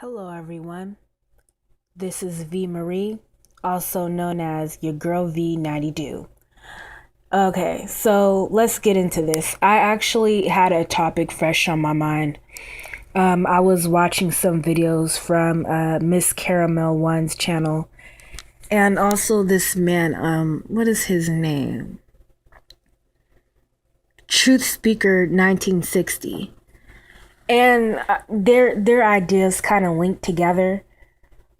Hello, everyone. This is V Marie, also known as your girl V92. Okay, so let's get into this. I actually had a topic fresh on my mind. I was watching some videos from MzCaramelOne's channel, and also this man. What is his name? Truth Speaker 1960, and their ideas kind of linked together.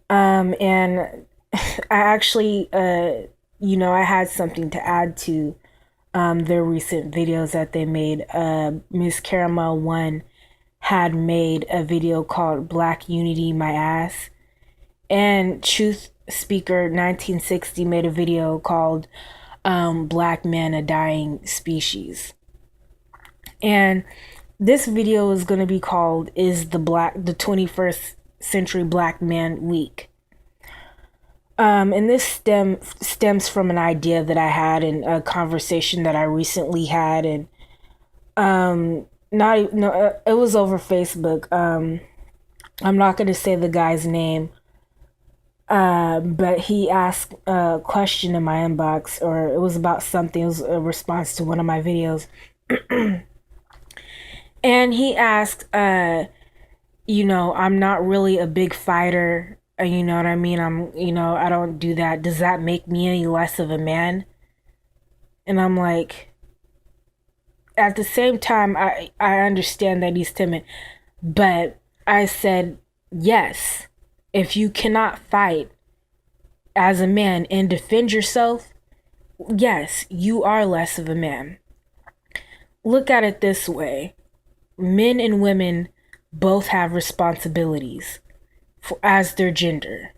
And I actually, I had something to add to their recent videos that they made. Miss Caramel One had made a video called Black Unity My Ass, and Truth Speaker 1960 made a video called Black Men a Dying Species. And this video is going to be called Is the 21st Century Black Man Weak? And this stems from an idea that I had in a conversation that I recently had, and it was over Facebook. I'm not going to say the guy's name, but he asked a question in my inbox, or it was about something. It was a response to one of my videos, and he asked, I'm not really a big fighter. You know what I mean? I don't do that. Does that make me any less of a man? And I'm like, at the same time, I understand that he's timid, but I said, yes, if you cannot fight as a man and defend yourself, yes, you are less of a man. Look at it this way. Men and women both have responsibilities as their gender.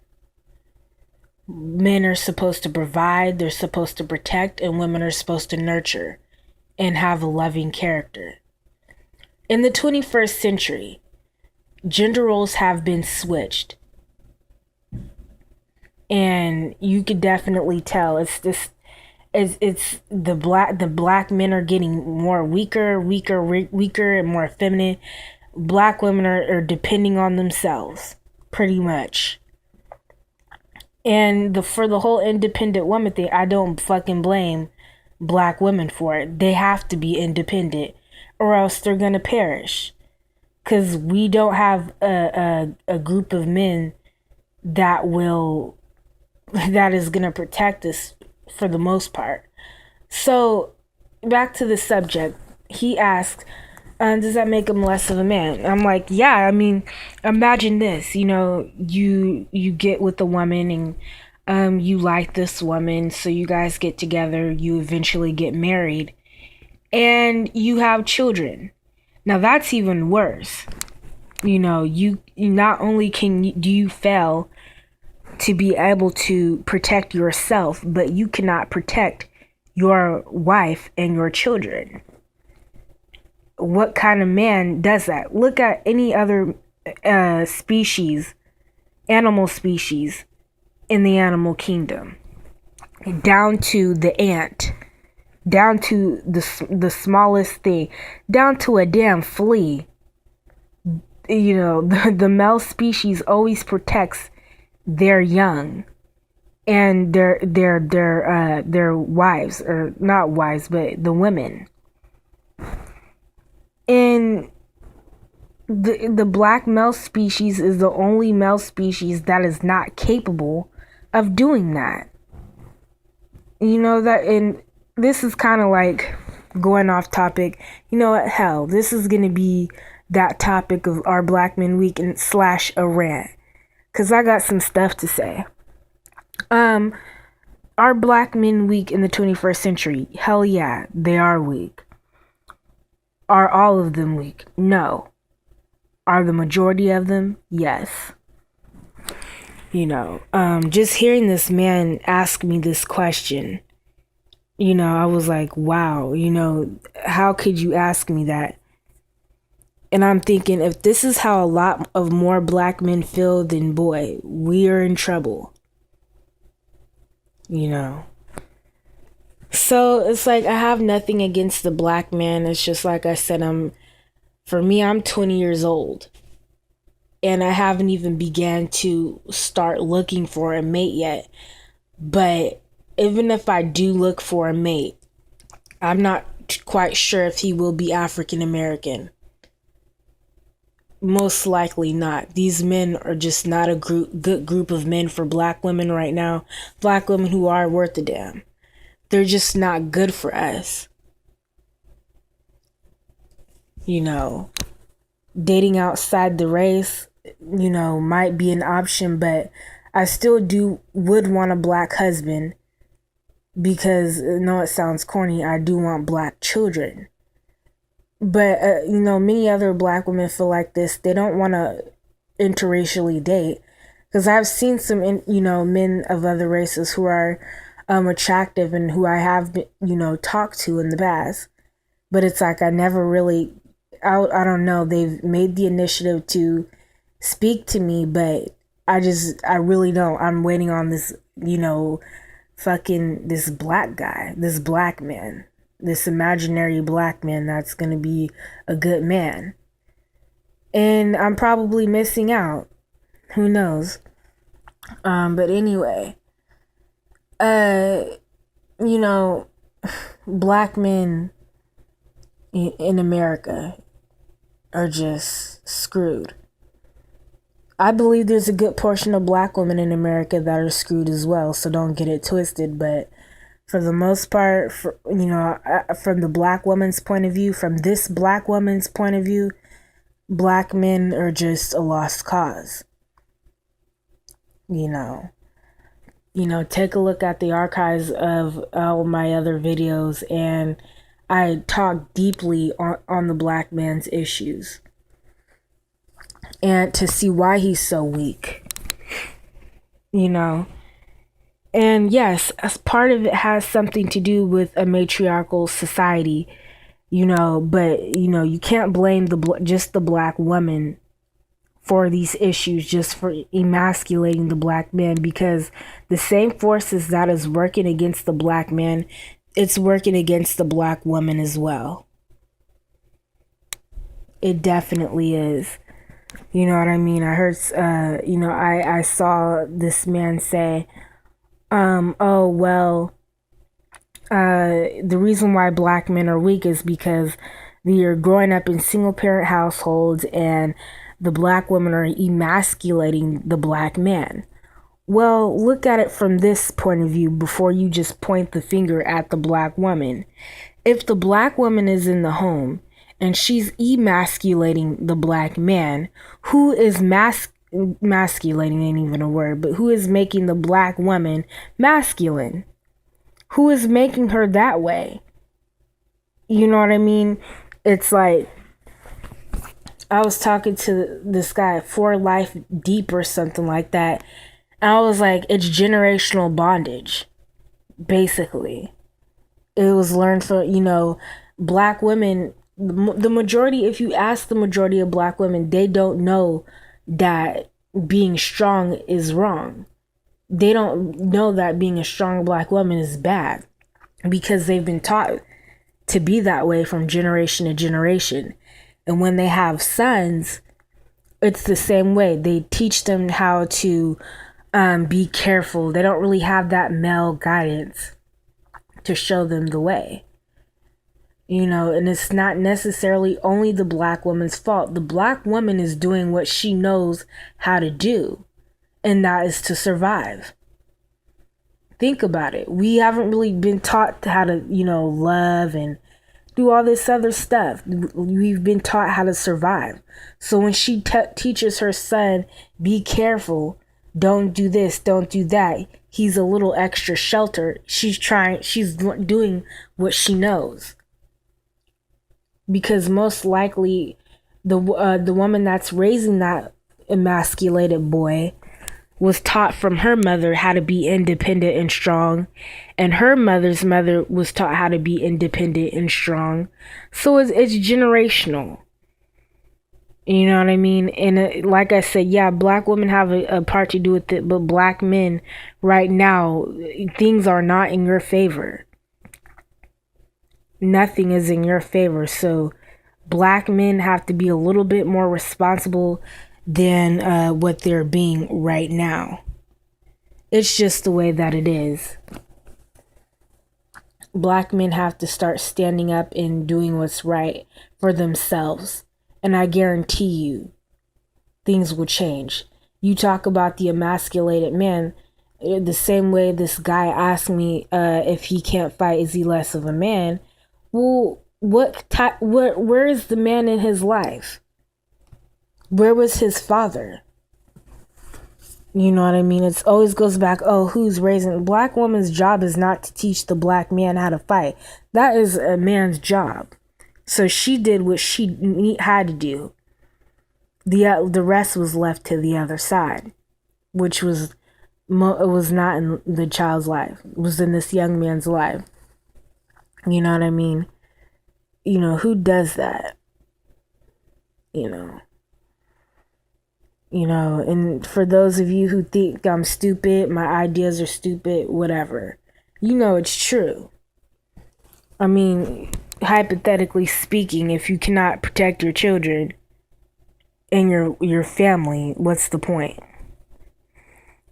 Men are supposed to provide, they're supposed to protect, and women are supposed to nurture and have a loving character. In the 21st century, gender roles have been switched. And you could definitely tell it's the black men are getting more weaker and more feminine. Black women are depending on themselves, pretty much. And for the whole independent woman thing, I don't fucking blame black women for it. They have to be independent, or else they're gonna perish. Cause we don't have a group of men that is gonna protect us for the most part. So back to the subject. He asked, does that make him less of a man? I'm like, yeah, I mean, imagine this, you get with a woman, and you like this woman, so you guys get together, you eventually get married, and you have children. Now that's even worse. You not only do you fail to be able to protect yourself, but you cannot protect your wife and your children. What kind of man does that? Look at any other animal species in the animal kingdom, down to the ant, down to the smallest thing, down to a damn flea. The male species always protects their young and their wives, or not wives, but the women. And the black male species is the only male species that is not capable of doing that. And this is kind of like going off topic. You know what? Hell, this is going to be that topic of our Black Men Week and / a rant. Because I got some stuff to say. Our Black Men Weak in the 21st century, hell yeah, they are weak. Are all of them weak? No. Are the majority of them? Yes. Just hearing this man ask me this question, I was like, wow, how could you ask me that? And I'm thinking, if this is how a lot of more black men feel, then boy, we are in trouble. So it's like, I have nothing against the black man. It's just like I said, for me, I'm 20 years old. and I haven't even began to start looking for a mate yet. But even if I do look for a mate, I'm not quite sure if he will be African American. Most likely not. These men are just not a good group of men for black women right now. Black women who are worth a damn. They're just not good for us. You know, dating outside the race, might be an option, but I still would want a black husband because, I know it sounds corny, I do want black children. But, many other black women feel like this. They don't want to interracially date. Because I've seen some, men of other races who are attractive and who I have, talked to in the past. But it's like I never really, I don't know, they've made the initiative to speak to me, but I really don't. I'm waiting on this, this black guy, this black man. This imaginary black man that's going to be a good man. And I'm probably missing out. Who knows? But anyway, black men in America are just screwed. I believe there's a good portion of black women in America that are screwed as well, so don't get it twisted, but for the most part, from the black woman's point of view, from this black woman's point of view, black men are just a lost cause. Take a look at the archives of all my other videos, and I talk deeply on the black man's issues and to see why he's so weak. And yes, as part of it has something to do with a matriarchal society, but, you can't blame just the black woman for these issues, just for emasculating the black man, because the same forces that is working against the black man, it's working against the black woman as well. It definitely is. You know what I mean? I heard, I saw this man say, the reason why black men are weak is because they're growing up in single parent households and the black women are emasculating the black man. Well, look at it from this point of view before you just point the finger at the black woman. If the black woman is in the home and she's emasculating the black man, who is masculating ain't even a word, but who is making the black woman masculine? Who is making her that way? You know what I mean? It's like, I was talking to this guy, For Life Deep or something like that, and I was like, it's generational bondage, basically. It was learned from, black women, the majority, if you ask the majority of black women, they don't know that being strong is wrong. They don't know that being a strong black woman is bad because they've been taught to be that way from generation to generation. And when they have sons, it's the same way. They teach them how to be careful. They don't really have that male guidance to show them the way. And it's not necessarily only the black woman's fault. The black woman is doing what she knows how to do, and that is to survive. Think about it. We haven't really been taught how to, love and do all this other stuff. We've been taught how to survive. So when she teaches her son, be careful, don't do this, don't do that, he's a little extra sheltered. She's doing what she knows. Because most likely the woman that's raising that emasculated boy was taught from her mother how to be independent and strong, and her mother's mother was taught how to be independent and strong. So it's generational. You know what I mean? And like I said, yeah, black women have a part to do with it, but black men right now, things are not in your favor. Nothing is in your favor. So black men have to be a little bit more responsible than what they're being right now. It's just the way that it is. Black men have to start standing up and doing what's right for themselves. And I guarantee you, things will change. You talk about the emasculated man, the same way this guy asked me if he can't fight, is he less of a man? Well, where is the man in his life? Where was his father? You know what I mean? It always goes back, oh, who's raising? Black woman's job is not to teach the black man how to fight. That is a man's job. So she did what she had to do. The rest was left to the other side, which was it was not in the child's life. It was in this young man's life. You know what I mean? You know, who does that? You know, and for those of you who think I'm stupid, my ideas are stupid, whatever, you know it's true. I mean, hypothetically speaking, if you cannot protect your children and your family, what's the point?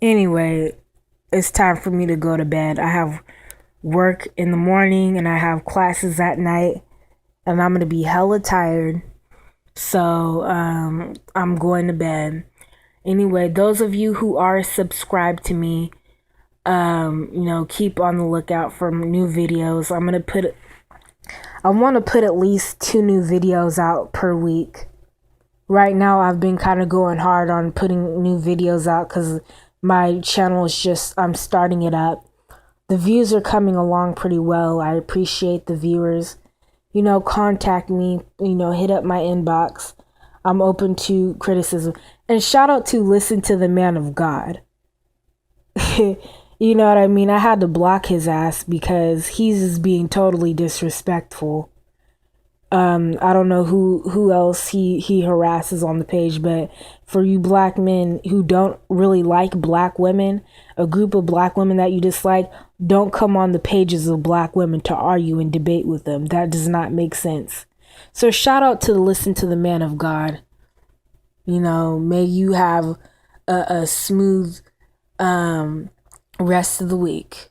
Anyway, it's time for me to go to bed. I have work in the morning and I have classes at night, and I'm gonna be hella tired. So I'm going to bed. Anyway, those of you who are subscribed to me, keep on the lookout for new videos. I want to put at least 2 new videos out per week. Right now, I've been kind of going hard on putting new videos out because my channel is I'm starting it up. The views are coming along pretty well. I appreciate the viewers. Contact me, hit up my inbox. I'm open to criticism. And shout out to Listen to the Man of God. You know what I mean? I had to block his ass because he's just being totally disrespectful. I don't know who else he harasses on the page, but for you black men who don't really like black women, a group of black women that you dislike, don't come on the pages of black women to argue and debate with them. That does not make sense. So shout out to Listen to the Man of God. May you have a smooth rest of the week.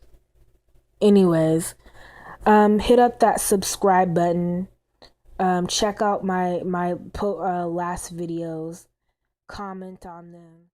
Anyways, hit up that subscribe button. Check out my last videos. Comment on them.